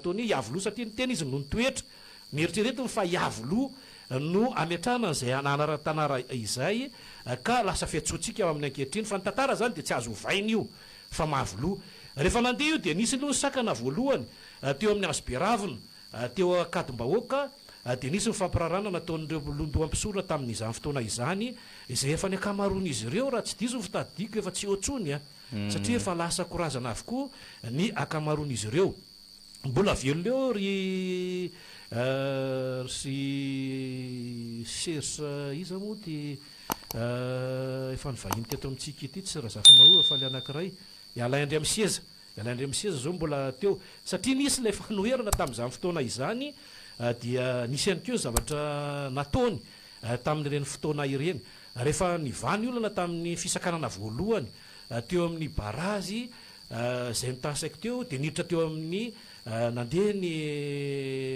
nataony iavoloha satria ny tena izy no nitoetra nieritreretiny fa iavoloha no ametrahana n'izay ananatanara izay ka lasa fiatsotsika amin'ny ankehitriny fa ny tantara zany de tsy azo ovaina io fa mahavoloha rehefa nandeha io de nisy aloha ny sakana voalohany teo amin'ny azoberavina teo akadimbahoaka de nisy ny fampirarana nataon'ireo londoam-pisorona tamin'izany fotoana izany izay efa ny akamaroan'izy ireo raha tsy diso ny fitadidiko efa tsy oatsony satria efa lasa korazana avokoa ny akamaroan'izy ireo mbola veloleo ry sersa iza moa de efa nyvahiny teto amintsika ity tsy raha zafy mahoa fa le anankiray ialaindry amin'ny seza ialaindry amin'ny seza zao mbola teo satria nisy ilay fanoherana tamin'izany fotoana izany dia nisy ihany keo zavatra nataony tamin'ireny fotoana ireny rehefa nivany olana tamin'ny fisakanana voalohany teo amin'ny barazy zay nitasaiko teo de niditra teo amin'ny nandeha ny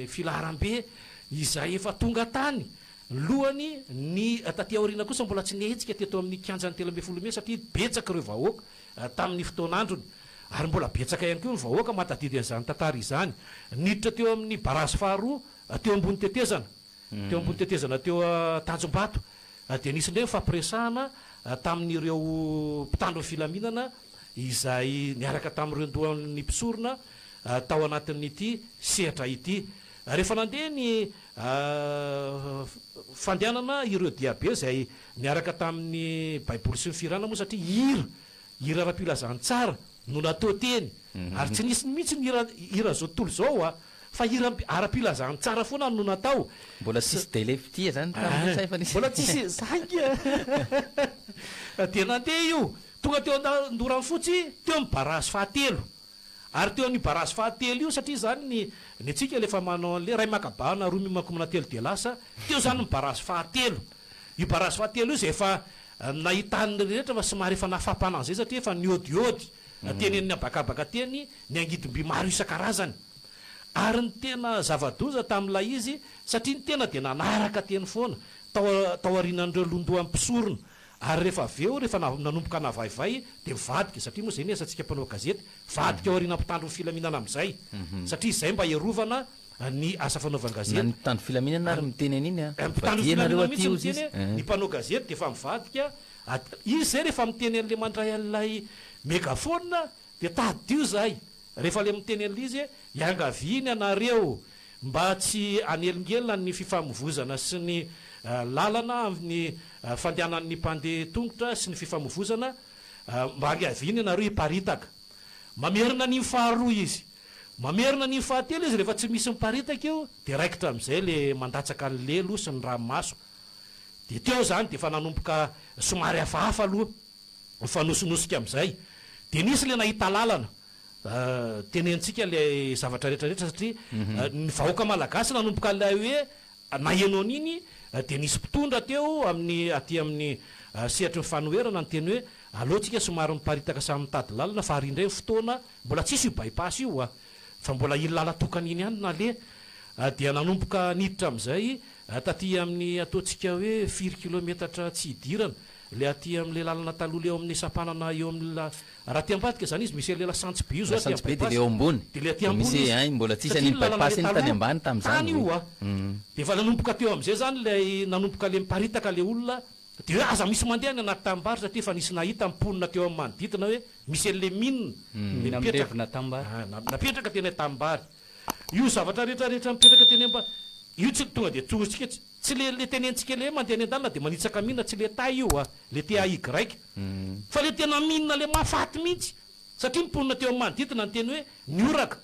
filaharam-be izay efa tonga tany lohany ny taty aoriana kosa mbola tsy nihetsika teto amin'ny kianjany telo ambe folo me satria betsaka ireo vahoaka tamin'ny fotoan'androny ary mbola betsaka ihany keo ny vahoaka matadidy an'izany tantara izany niditra teo amin'ny barazy faharoa teo ambony tetezana teo ambony tetezana teo Tanjombato de nisy ndray fampiresahana tamin'ireo mpitandro ny filaminana izay niaraka tamin'ireo ndoan'ny mpisorona tao anatin'ity sehatra ity rehefa nandeha ny fandehanana ireo diabe zay niaraka tamin'ny baiboly sy ny firana moa satria hira ara-pilazany tsara no natao teny ary tsy nisy mihitsy ny hira zao tontolo zao fa hira ara-pilazany tsara foana no natao mbola tsisy deleftia zany mbola tsisy zangy de nandeha io tonga teo andorany fotsy teo amin'ny barazy fahatelo ary teo amin'ny barazy fahatelo io satria zany ny atsika lefa manao an'le ray makabana roa mimakomina telo de lasa teo zany ny barazy fahatelo io barazy fahatelo io zay efa nahitany rehetra fa somary efa nafapana an'izay satria efa niodiody teny ny abakabaka teny ny angidimby maro isan-karazany ary ny tena zavadoza tamin'ilay izy satria ny tena de nanaraka teny foana tao arinan'ireo londoan'ny mpisorona ary rehefa aveo rehefa nanomboka navaivay de mivadika satria moa zay ny asantsika mpanao gazety vadika ao arina mpitandro ny filaminana am'izay satria izay mba hierovana ny asa fanaovana gazety ny mpitandro filaminana ary miteny an'iny mpitandro filaminana mihitsy miteny ny mpanao gazety de efa mivadika izy zay rehefa miteny an'le mandray an'ilay megafona de tadio zahay rehefa le miteny an'le izy iangaviny anareo mba tsy anelingelina ny fifamovozana sy ny lalana amin'ny fandehanan'ny mpandeha tongotra sy ny fifamovozana mba angaviny anareo hiparitaka mamerina ny faharoa izy mamerina ny fahatelo izy rehefa tsy misy miparitaka io de raikitra am'izay le mandatsaka an'le lo sy ny ranomaso de teo zany de fa nanomboka somary hafahafa aloha fanosonosika am'izay de nisy le nahita lalana tenentsika le zavatra rehetrarehetra satria ny vahoaka malagasy nanomboka lay hoe nahenao an'iny de nisy mpitondra teo amin'ny aty amin'ny sehatry ny fanoherana ny teny hoe alohatsika somary miparitaka samy mitady lalana fa ary indray fotoana mbola tsisy io bypass io fa mbola iny lala tokany iny ihany nale dia nanomboka niditra am'izay taty amin'ny ataontsika hoe 4 kilometatra tsy hidirana le aty am'le lalana taloha le eo amin'ny sapanana eo amin'ny raha ty ambadika zany izy misy lela santsy be io zao be de le eo ambony de le aty ambony mbola tsisy any bypass iny tany ambany tam'izany io de fa nanomboka teo am'izay zany le nanomboka le miparitaka le olona de hoe aza misy mandeha ny anaty tambary satria fa nisy nahita mponina teo amin'ny manodidina hoe misy an'le minina napetraka teny tambary io zavatra rehetrarehetra mipetraka teny amba io tsy tonga de tsotsika tsy le tenentsika le mandeha any an-dalana de manitsaka minina tsy le tay io le TAY fa le tena minina le mafaty mihitsy satria mponina teo amin'ny manodidina ny teny hoe nioraka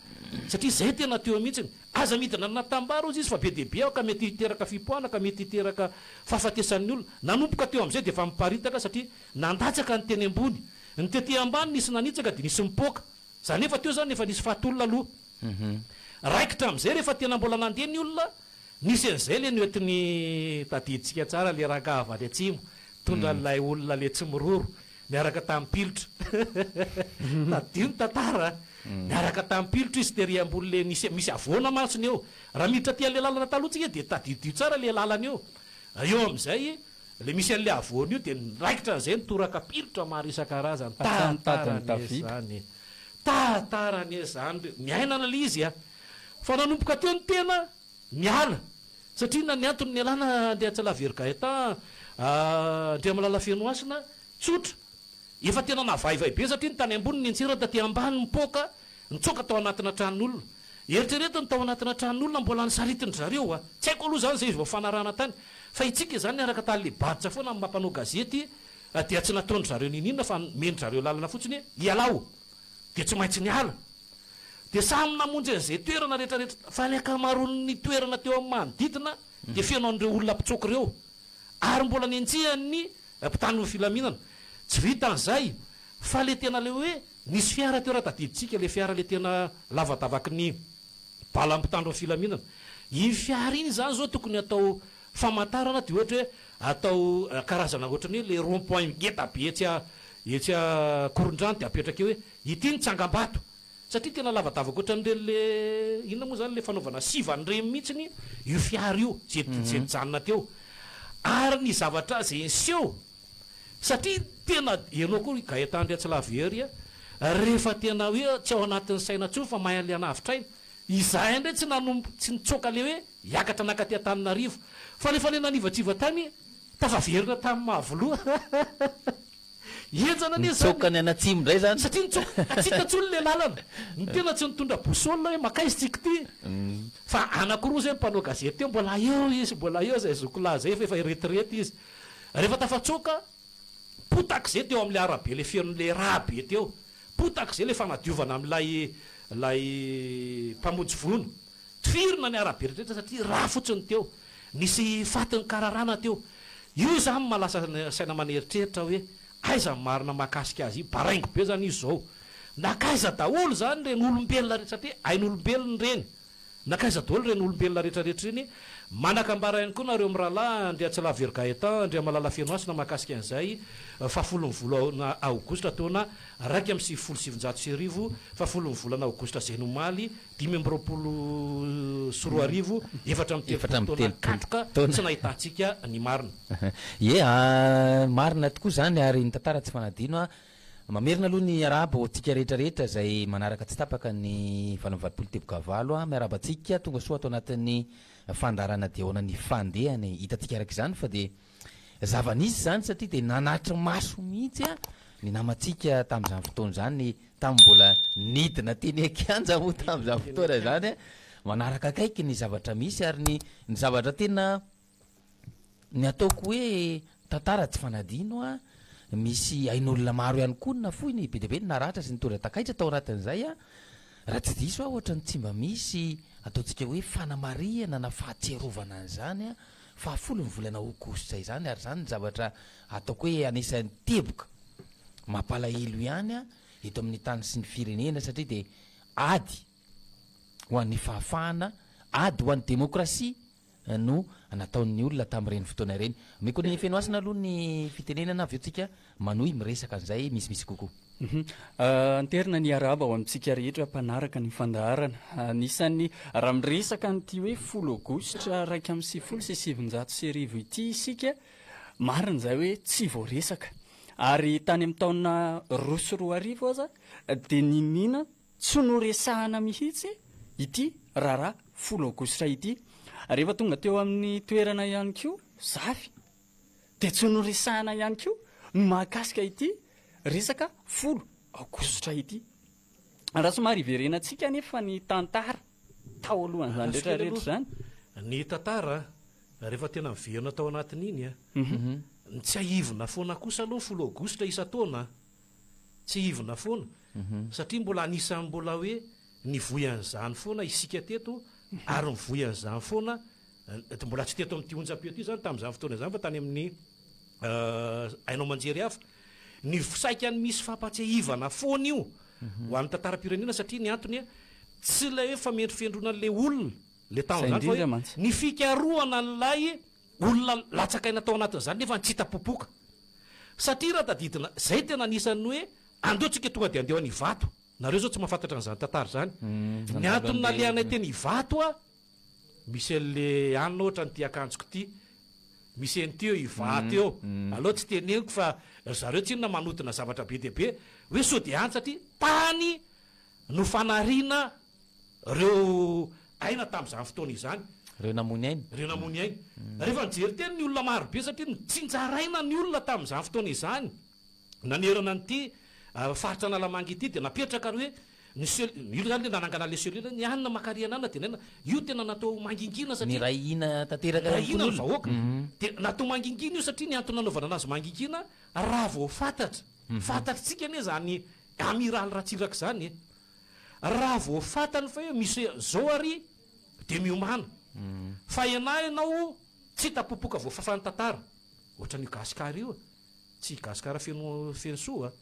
satria zay tena teo mihitsy aza midina anaty tambary ozy izy fa be deabe ka mety hiteraka fipoana ka mety hiteraka fahafatesan'ny olona nanomboka teo am'izay de fa miparitaka satria nandatsaka ny teny ambony ny tety ambany nisy nanitsaka de nisy mipoka zany efa teo zany efa nisy fahatolona aloha raikitra am'izay rehefa tena mbola nandeha ny olona nisy an'izay le noetiny tadiditsika tsara le rakahava le atsimo tondra n'lay olona le tsy miroro miaraka tamin'ny pilitra tadio ny tantara miaraka tamin'ny pilitra izy de riambony le misy avoana masony eo raha miditra ty an'le lalana talohatsika de tadidio tsara le lalana eo eo am'izay le misy an'le avoana io de raikitra an'izay nitoraka pilitra maro isan-karazany tantarany zany miainana le izy fa nanomboka teo ny tena miala satria na ny antony ny alana de Tsalavergaeta ndria malala Fianoasina tsotra efa tena navaivay be satria ny tany ambony ny antsira taty ambany mipoka nitsoka tao anatina tranon'olona eritreretiny tao anatina tranon'olona mbola nisaritiny zareo tsy haiko aloha zany zay izy voafanarana tany fa itsika zany araka tale baditra foana amin'ny mampanao gazety dia tsy nataony zareo ninina fa mendry zareo lalana fotsiny ialao de tsy maintsy niala de samy namonjy an'izay toerana rehetrarehetra fa ny akamaroan'ny toerana teo amin'ny manodidina de fianaon'ireo olona mpitsoky ireo ary mbola ny antsihan'ny mpitany ny filaminana tsy vitan'izay fa le tena le hoe nisy fiara teo raha tadiditsika le fiara le tena lavadavaky ny bala mpitandro ny filaminana i fiara iny zany zao tokony atao famantarana de ohatra hoe atao karazana ohatrany hoe le rond-point ngeta be etsya korondrano de apetraka hoe ity ny tsangam-bato satria tena lavadavaky ohatran'rele inona moa zany le fanaovana sivan'ireny mihitsiny io fiara io jenijanona teo ary ny zavatra zay nseho satria tena enao koa Gaetandria Tsalavery rehefa tena hoe tsy ao anatin'ny saina tsony fa mahay an'le anavitraina izahay ndray tsy nanombo tsy nitsoka le hoe hiakatra nakaty Antananarivo fa rehefa le nanivatriva tany tafaverina tamin'ny mahavoloha enjana anie tsokany anatsimo ndray zany satria nitsoka atsika tsony le lalana ny tena tsy nitondra bosolina hoe makaizy tsika ty fa anakiroa zay mpanao gazety teo mbola eo izy mbola eo zay zokola zay fa efa retirety izy rehefa tafatsoka potaka zay teo am'le arabe le fian'le rahabe teo potaka zay le fanadiovana am'lay mpamonjy vono tifirina ny arabe rehetra satria raha fotsiny teo nisy fatiny kararana teo io zany malasa saina maneritreritra hoe aiza marina mahakasika azy baraingo be zany izy zao nakaiza daholo zany reny olombelona rehetra satria ain'olombelony reny nakaiza daholo reny olombelona rehetrarehetra reny manakambara ihany koa nareo mirahalahy Andria Tsalavergaeta Andria Malala Fianoasina mahakasika an'izay fahafolon'ny volana aogositra taona 2017 fahafolon'ny volana aogositra zay nomaly 2024 efatra am'telopolo katroka tsy nahitantsika ny marina marina tokoa zany ary ny tantara tsy fanadino mamerina aloha ny araba otsika rehetrarehetra zay manaraka tsy tapaka ny valomvalopolo tebokavalo miarabatsika tonga soa atao anatin'ny fandarana deona ny fandehany hitatsika araka izany fa de zava-nisy zany satria de nanatry maso mihitsy ny namatsika tamin'izany fotoana zany tam'mbola nidina teny akianja moa tamin'izany fotoana zany manaraka akaiky ny zavatra misy ary ny zavatra tena ny ataoko hoe tantara tsy fanadino misy ain'olona maro ihany koa na foy ny be deabe ny naratra sy nitondra takaitra tao anatin'izay raha tsy diso ohatra ny tsy mba misy ataontsika hoe fanamariana na fahatserovana an'izany fahafolo ny volana aogositra izany ary zany ny zavatra ataoko hoe anisan'ny teboka mampalahelo ihany eto amin'ny tany sy ny firenena satria de ady ho an'ny fahafahana ady ho an'ny demokrasia no nataon'ny olona tamin'ireny fotoana ireny meko ny Fianoasina aloha ny fitenenana avy eo tsika manohy miresaka an'izay misimisy kokoa anterina ny araba ao amintsika rehetra mpanaraka ny fandaharana anisan'ny raha miresaka nyty hoe 10 aogositra 2017 ity isika marina zay hoe tsy voaresaka ary tany amin'ny taona 2024 aza de ninina tsy noresahana mihitsy ity raharaha 10 aogositra ity rehefa tonga teo amin'ny toerana ihany koa zafy de tsy noresahana ihany koa no mahakasika ity resaka 10 aogositra ity raha somary iverenantsika nefa ny tantara tao alohan'izany rehetrarehetra zany ny tantara rehefa tena miverina tao anatin'iny tsy ahivona foana kosa aloha 10 aogositra isa-taona tsy hivona foana satria mbola anisan'ny mbola hoe nivoyan'izany foana isika teto ary mivoyan'izany foana mbola tsy teto amin'ity onjam-peo ty zany tamin'izany fotoana zany fa tany amin'ny ainao manjery hafa ny saikany misy fampatsiahivana foana io ho an'ny tantaram-pirenena satria ny antony tsy lay hoe famendrifendrona an'le olona le tamin'izany fa hoe ny fikaroana n'lay olona latsakaina tao anatin'izany nefa nitsitapopoka satria raha tadidina zay tena anisan'ny hoe andeotsika tonga de andeho any vato nareo zao tsy mahafantatra n'izany tantara zany ny antony nalehanay teny ivato misy an'le anina ohatra nyty akanjoko ty misy an'ty eo ivato eo aloha tsy teneniko fa zareo tsy inona manotina zavatra be deabe hoe so de any satria tany no fanariana reo raina tamin'izany fotoana izany reo namony ainy reo namony ainy rehefa nijery teny ny olona marobe satria tsinjaraina ny olona tamin'izany fotoana izany nanerana nyty faritra nalamangy ity dia napetraka ry hoe io zany le nanangana le selula ny anina makarianana de nena io tena natao mangingina ny raina tanteraka raina ny vahoaka de natao mangingina io satria ny antony nanaovana anazy mangingina raha vao fantatra fantatritsika ane zany amiraly ratsiraka zany raha vao fantany fa hoe misy zao ary de miomana fa ianao tsy tapopoka vao fafany tantara ohatran'io gasikara io tsy gasikara feno soa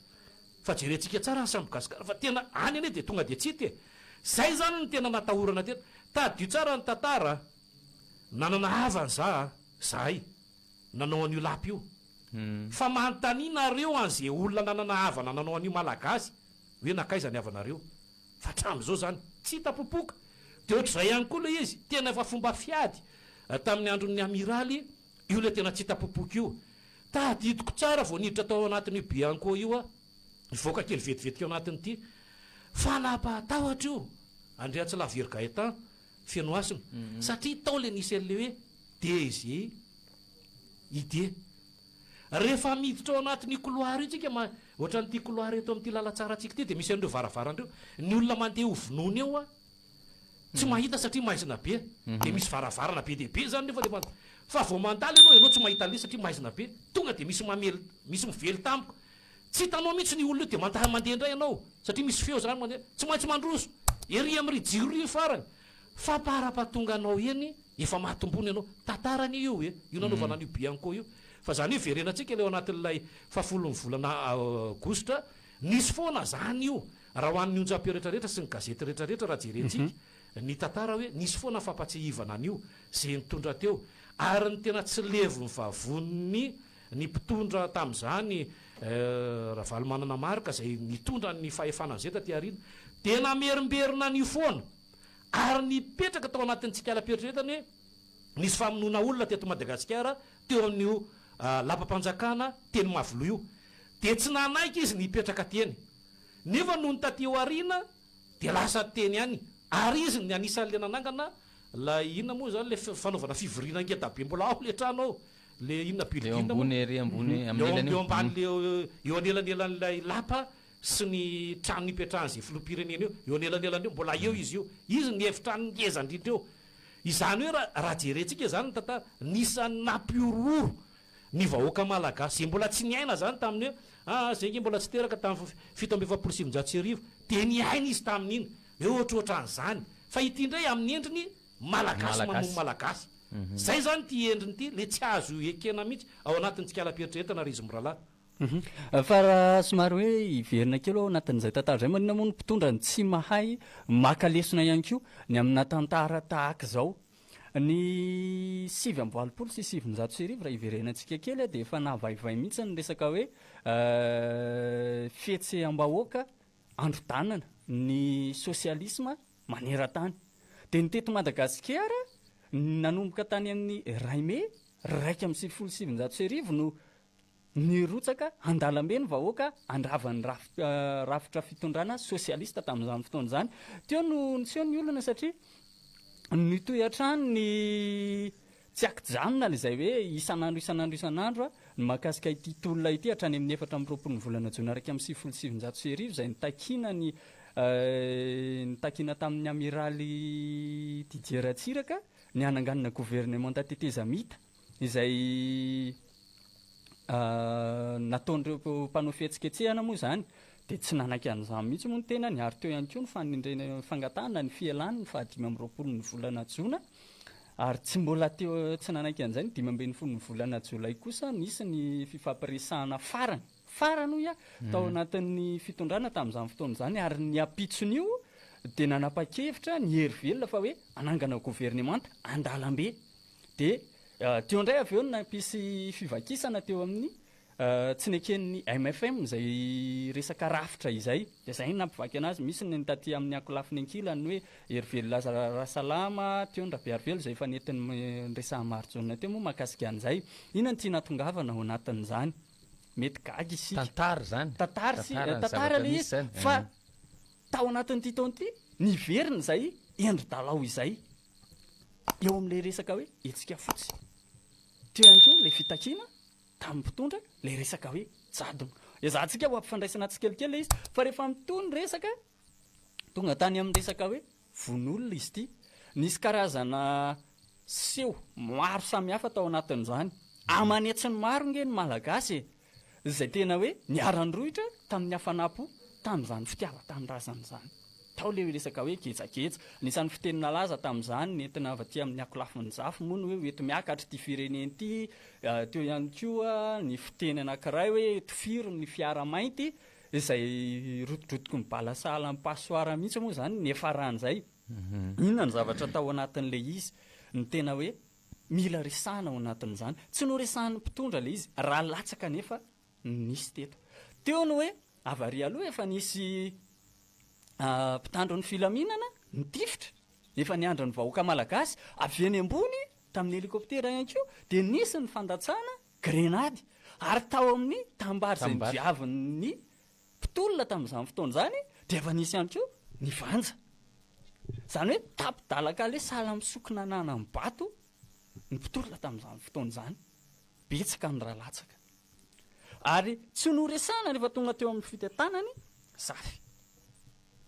fa jerentsika tsara ny samby gasikara fa tena any ane de tonga de tsity zay zany ny tena natahorana tena tadio tsara ny tantara nanana havany zahay nanao an'io lapy io fa manontanianareo an'izay olona nanana havana nanao an'io malagasy hoe nakaiza ny havanareo fa tram'izao zany tsy tapopoka de ohatr'izay ihany koa le izy tena efa fomba fiady tamin'ny andron'ny amiraly io le tena tsy tapopoka io tadidiko tsara vao niditra tao anatin'io bianco io ivoaka kely vetivetika ao anatin'ity fanapahatahotra io andreatsy lavery gaetan fianoasina satria tao le nisy an'le hoe DG ide rehefa miditra ao anatin'ny couloir io tsika ohatran'ity couloir eto amin'ity lalatsara atsika ty de misy an'ireo varavarandreo ny olona mandeha ho vonoana eo tsy mahita satria maizina be de misy varavarana be dehibe zany nefa fa vao mandaly ianao tsy mahita le satria maizina be tonga de misy mively tampoka tsy hitanao mihitsy ny olona io de mandeha indray ianao satria misy feo zany mandeha tsy maintsy mandroso ery am'ry jiro ry farany fa parapatonga anao eny efa mahatombony ianao tantarany io io nanaovana an'io bianco io fa zany io verenantsika le ao anatin'ilay fahafolon'ny volana aogostra nisy foana zany io raha ho an'ny onjam-peo rehetrarehetra sy ny gazety rehetrarehetra raha jerentsika ny tantara hoe nisy foana fampatsihivana an'io zay nitondra teo ary ny tena tsy levo ny vavoniny ny mpitondra tamin'izany raha valymanana marika zay nitondra ny fahefanany zay taty arina tena merimberina an'io foana ary nipetraka tao anatin'ntsika ala-peritreretany hoe nisy famonoana olona teto Madagasikara teo amin'io lapam-panjakana teny Mavoloa io de tsy nanaiky izy nipetraka teny nefa noho ny taty eo arina de lasa teny any ary izy ny anisan'le nanangana la inona moa zany le fanaovana fivoriana ngeda-be mbola ao le trano ao le inona eo ambany le eo anelanelan'lay lapa sy ny trano nipetrahany zay filopirenena eo anelanelany eo mbola eo izy ny efitrano ngeza ndrindra eo izany hoe raha jerentsika zany ny tantara nisan'ny nampiororo ny vahoaka malagasy zay mbola tsy niaina zany tamin'ny hoe zay nge mbola tsy teraka tamin'ny 7 de niaina izy tamin'iny eo ohatrohatran'izany fa ity indray amin'ny endriny malagasy mamono malagasy zay zany ty endriny ty le tsy azo ekena mihitsy ao anatin'ntsika ala-peritreretana ry izy miralahy fa raha somary hoe iverina kely ao anatin'izay tantara zay manina moa ny mpitondra ny tsy mahay makalesona ihany koa ny amina tantara tahaka zao ny 7 sy 7 raha iverenantsika kely de efa nahavaivay mihitsy ny resaka hoe fihetseham-bahoaka andro-danana ny sosialisma maneran-tany de ny teto Madagasikara nanomboka tany amin'ny raime 1 no nirotsaka andalambe ny vahoaka andravan'ny rafitra fitondrana sosialista tamin'izany fotoana zany teo no niseho ny olona satria nitoy-atrano ny tsy akijanona le zay hoe isan'andro ny mahakasika ity tolona ity hatrany amin'ny 4 ny volana jona 1 zay nitakina tamin'ny amiraly Didier Ratsiraka ny ananganana gouvernement tatetezamita izay nataon'ireo mpanao fihetsiketsehana moa zany de tsy nanaiky an'izany mihitsy moa ny tena niary teo ihany koa ny fangatahana ny fialany ny 5 ny volana jona ary tsy mbola teo tsy nanaiky an'izay ny 5 ny volana jolay kosa nisy ny fifampiresahana farany hoy tao anatin'ny fitondrana tamin'izany fotoana zany ary ny apitson'io de nanapa-kevitra ny hery velona fa hoe anangana gouvernemanta andalambe de teo indray avy eo nampisy fivakisana teo amin'ny tsy neken'ny MFM zay resaka rafitra izay de zay nampivaky anazy misy ny taty amin'ny akolafiny ankilany hoe hery velona rasalama teo ny rabearivelo zay efa nentin'ny resaha marjona teo moa mahakasika an'izay inona ny tia natongavana ao anatin'izany mety gagy isika tantara le izy fa tao anatin'ity taon'ity niverina zay endry dalao izay eo amin'ilay resaka hoe hetsika fotsy. Teo ihany koa ilay fitakiana tamin'ny mpitondra ilay resaka hoe jadona. Ezahantsika ho ampifandraisana tsikelikely izy fa rehefa mitony resaka tonga tany amin'ny resaka hoe von'olona izy ity. Nisy karazana seho maro samihafa tao anatin'izany. Amanetsiny maro nge ny malagasy izay tena hoe niarandrohitra tamin'ny hafanampo tamin'izany fitiava tamin'ny razan'izany. Tao le resaka hoe ketsaketra, nisan'ny fitenina laza tamin'izany nentina avy aty amin'ny akolafin'ny jafy moa ny hoe eto miakatra ty fireneny ity. Teo ihany koa ny fiteny anankiray hoe tifiro ny fiara mainty izay rotodraotiko ny balasala amin'ny pasoara mihitsy moa zany nefaran'izay. Inona ny zavatra tao anatin'le izy ny tena hoe mila resahana ao anatin'izany. Tsy no resahan'ny mpitondra le izy raha latsaka nefa nisy teto. Teo no hoe avary aloha efa nisy mpitandro ny filaminana nitifitra efa niandro ny vahoaka malagasy avy eny ambony tamin'ny helikoptera ihany koa dia nisy ny fandatsana grenady ary tao amin'ny tambary izay niviavin'ny mpitolona tamin'izany fotoana izany dia efa nisy ihany koa ny vanja. Izany hoe tapidalaka le sahala misokona nana amin'ny bato ny mpitolona tamin'izany fotoana izany. Betsaka ny raha latsaka. Ary tsy noresahana rehefa tonga teo amin'ny fitantanany zafy.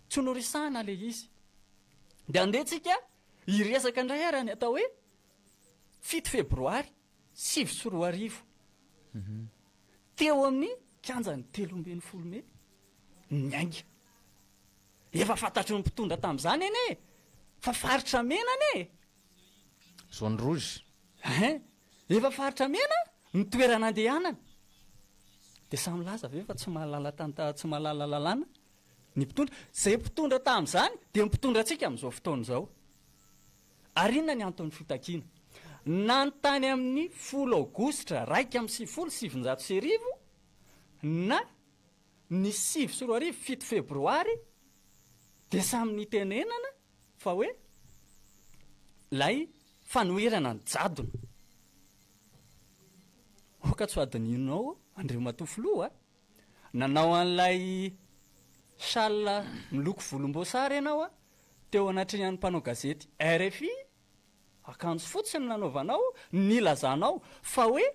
Tsy noresahana le izy. Dia andehantsika hiresaka indray ary ny atao hoe 7 febroary 2024. Teo amin'ny kianjan'ny 13 Mey Niainga. Efa fantatry ny mpitondra tamin'izany ene fa faritra mena ane. Zone rouge. Efa faritra mena ny toerana andehanana. Dia samy laza ve fa tsy mahalala tsy mahalala lalàna ny mpitondra. Izay mpitondra tamin'izany dia mpitondra antsika amin'izao fotoana izao. Ary inona ny anton'ny fitakiana? Nanontany amin'ny 10 Aogositra 1970 na ny 7 Febroary dia samy nitenenana fa hoe lay fanoherana ny jadona. Oka tsy adin'inao Andreo Matofoloha nanao an'ilay sala miloko volomboasary ianao teo anatrehan'ny mpanao gazety RFI. Akanjo fotsy ny nanaovanao nilazanao fa hoe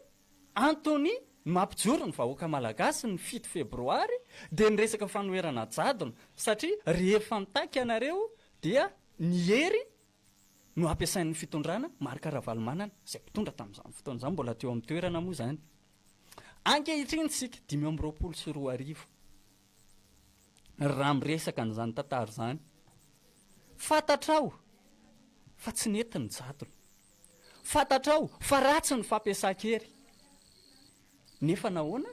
Antony mampijoro ny vahoaka malagasy ny 7 Febroary dia niresaka fanoherana jadona satria rehefa mitaky ianareo dia ny hery no ampiasain'ny fitondrana Marc Ravalomanana izay mpitondra tamin'izany fotoana izany mbola teo amin'ny toerana moa izany. Ankehitriny tsika 524 raha miresaka n'izany tantara izany. Fantatrao fa tsy nentiny jadona. Fantatrao fa ratsy ny fampiasan-kery. Nefa nahoana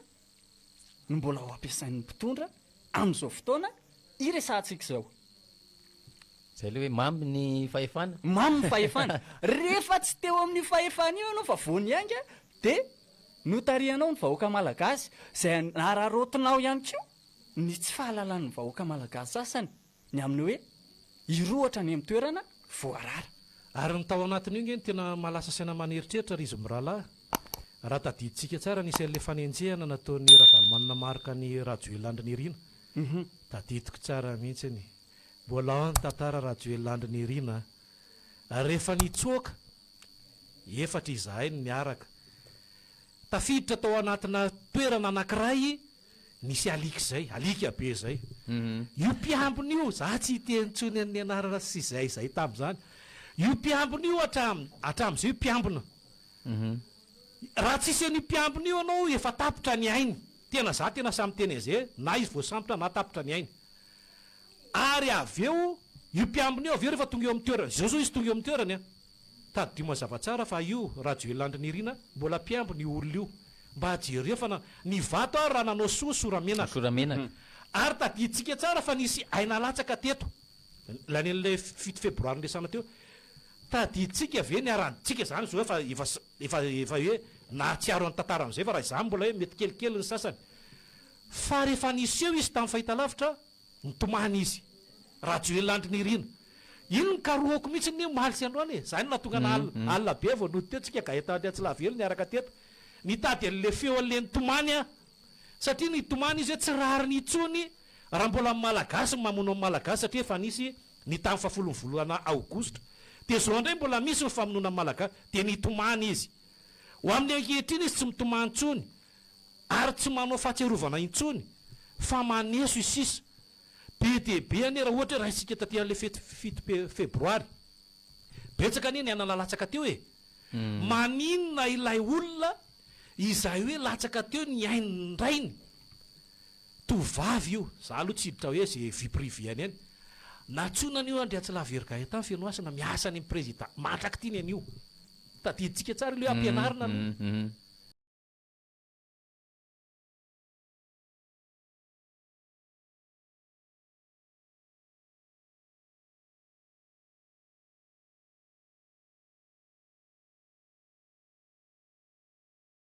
no mbola ho ampiasain'ny mpitondra amin'izao fotoana iresantsika izao. Izay le hoe mamy ny fahefana. Mamy ny fahefana. Rehefa tsy teo amin'ny fahefana io ianao fa vao niainga dia notarianao ny vahoaka malagasy izay nararotinao ihany koa ny tsy fahalalan'ny vahoaka malagasy sasany ny amin'ny hoe irohatra ny amin'ny toerana voarara. Ary ny tao anatin'io nge ny tena malasa saina maneritreritra ry izy mirahalahy. Raha tadiditsika tsara nisy an'ilay fanenjehana nataon'ny Ravalomanana marika ny Rajoelina Nirina. Tadidiko tsara mihitsy ny mbola ao ny tantara Rajoelina Nirina. Rehefa nitsoaka efatra izahay niaraka. Tafiditra tao anatina toerana anankiray nisy alika izay, alika be izay. Io mpiambina io, za tsy hitentsony ny anarana sy izay tamin'izany. Io mpiambina io hatramin'izay mpiambina. Raha tsisy an'io mpiambina io anao efa tapitra ny ainy. Tena za tena samy teny izay, na izy voasambotra na tapitra ny ainy. Ary avy eo, io mpiambina io avy eo rehefa tonga eo amin'ny toerana. Zao izy tonga eo amin'ny toerana. Taddio mazava tsara fa io Rajoelina Nirina mbola mpiambina io olona io. Mba hajereo fa ny vato raha nanao soramenaka. Ary tadiditsika tsara fa nisy aina latsaka teto. Lan'ilay 7 Febroary ndesana teo. Tadiditsika ve niarantsika zany zao efa hoe na tsiaro ny tantara amin'izay fa raha izany mbola hoe mety kelikely ny sasany. Fa rehefa nisy eo izy tamin'ny fahitalavitra nitomany izy Rajoelina Nirina. Ino ny karohako mihitsy ny mahaly sy androany e. Zany natonga na alina be vao nody teo tsika gaeta Atsilavelo niaraka teto. Nitady an'le feo an'le nitomany satria nitomany izy hoe tsy rariny itsony raha mbola malagasy mamono amin'ny malagasy satria efa nisy ny tamin'ny 10 volana Aogositra dia zao indray mbola misy ny famonoana malaga dia nitomany izy ho amin'ny ankehitriny izy tsy mitomany intsony ary tsy manao fahatsiarovana intsony fa maneso isisa be dia be ane raha ohatra raha isika taty an'le fito febroary betsaka anie ny anana latsaka teo maninona ilay olona izay hoe latsaka teo ny aindrainy tovavy io za aloha tsy hiditra hoe zay vie privée any natsonana io andry Atsilaverika tany fianoasana miasa any amin'ny président matraky tiany an'io tadiditsika tsara le ampianarina